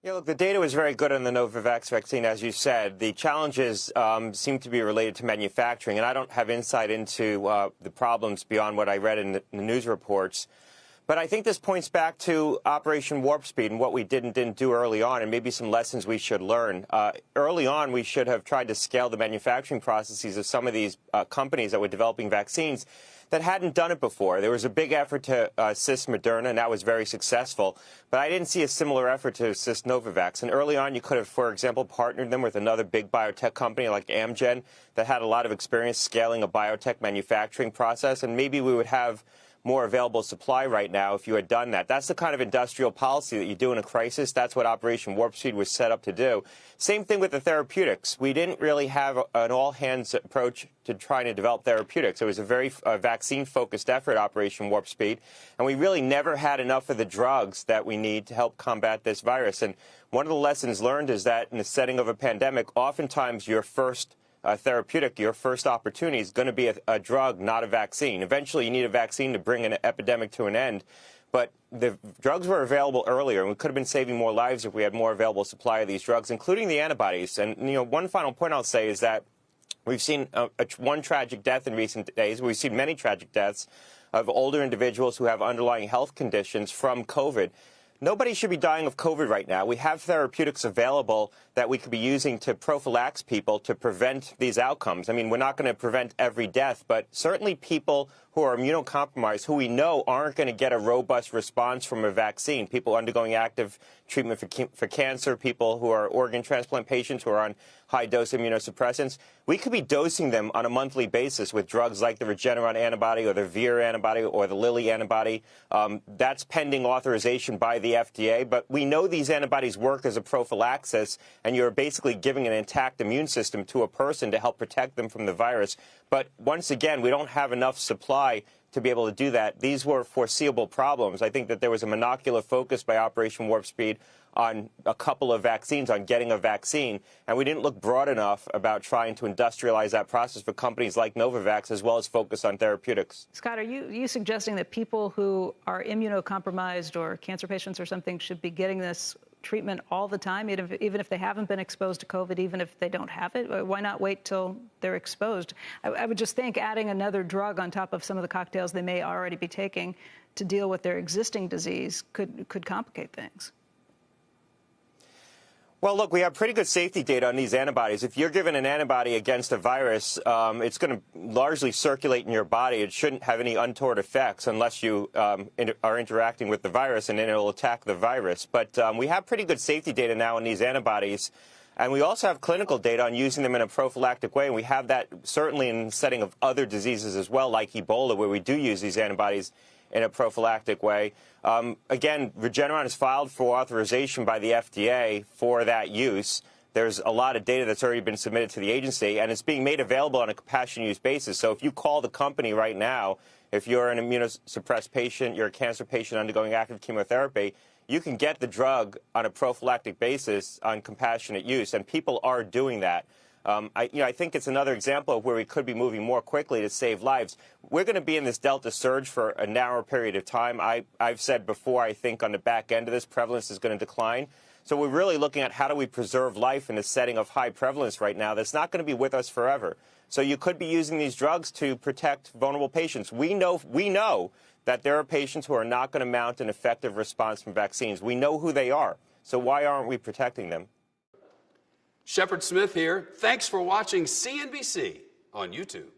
Yeah, look, the data was very good on the Novavax vaccine, as you said. The challenges seem to be related to manufacturing, and I don't have insight into the problems beyond what I read in the news reports. But I think this points back to Operation Warp Speed and what we did and didn't do early on, and maybe some lessons we should learn. Early on, we should have tried to scale the manufacturing processes of some of these companies that were developing vaccines that hadn't done it before. There was a big effort to assist Moderna, and that was very successful. But I didn't see a similar effort to assist Novavax. And early on, you could have, for example, partnered them with another big biotech company like Amgen that had a lot of experience scaling a biotech manufacturing process, and maybe we would have more available supply right now if you had done that. That's the kind of industrial policy that you do in a crisis. That's what Operation Warp Speed was set up to do. Same thing with the therapeutics. We didn't really have an all-hands approach to trying to develop therapeutics. It was a very vaccine-focused effort, Operation Warp Speed, and we really never had enough of the drugs that we need to help combat this virus. And one of the lessons learned is that in the setting of a pandemic, oftentimes your first therapeutic, your first opportunity is going to be a drug, not a vaccine. Eventually, you need a vaccine to bring an epidemic to an end. But the drugs were available earlier, and we could have been saving more lives if we had more available supply of these drugs, including the antibodies. And, one final point I'll say is that we've seen one tragic death in recent days. We've seen many tragic deaths of older individuals who have underlying health conditions from COVID. Nobody should be dying of COVID right now. We have therapeutics available that we could be using to prophylax people to prevent these outcomes. I mean, we're not going to prevent every death, but certainly people who are immunocompromised, who we know aren't going to get a robust response from a vaccine, people undergoing active treatment for cancer, people who are organ transplant patients who are on high-dose immunosuppressants, we could be dosing them on a monthly basis with drugs like the Regeneron antibody or the Vir antibody or the Lilly antibody. That's pending authorization by the FDA, but we know these antibodies work as a prophylaxis, and you're basically giving an intact immune system to a person to help protect them from the virus. But once again, we don't have enough supply to be able to do that. These were foreseeable problems. I think that there was a monocular focus by Operation Warp Speed on a couple of vaccines, on getting a vaccine, and we didn't look broad enough about trying to industrialize that process for companies like Novavax, as well as focus on therapeutics. Scott, are you suggesting that people who are immunocompromised or cancer patients or something should be getting this treatment all the time, even if they haven't been exposed to COVID, even if they don't have it? Why not wait till they're exposed? I would just think adding another drug on top of some of the cocktails they may already be taking to deal with their existing disease could complicate things. Well, look, we have pretty good safety data on these antibodies. If you're given an antibody against a virus, it's going to largely circulate in your body. It shouldn't have any untoward effects unless you are interacting with the virus, and then it'll attack the virus. But we have pretty good safety data now on these antibodies. And we also have clinical data on using them in a prophylactic way. And we have that certainly in the setting of other diseases as well, like Ebola, where we do use these antibodies in a prophylactic way. Again, Regeneron is filed for authorization by the FDA for that use. There's a lot of data that's already been submitted to the agency, and it's being made available on a compassionate use basis. So if you call the company right now, if you're an immunosuppressed patient, you're a cancer patient undergoing active chemotherapy, you can get the drug on a prophylactic basis on compassionate use, and people are doing that. I think it's another example of where we could be moving more quickly to save lives. We're going to be in this Delta surge for a narrow period of time. I've said before, I think on the back end of this, prevalence is going to decline. So we're really looking at how do we preserve life in a setting of high prevalence right now that's not going to be with us forever. So you could be using these drugs to protect vulnerable patients. We know that there are patients who are not going to mount an effective response from vaccines. We know who they are. So why aren't we protecting them? Shepard Smith here. Thanks for watching CNBC on YouTube.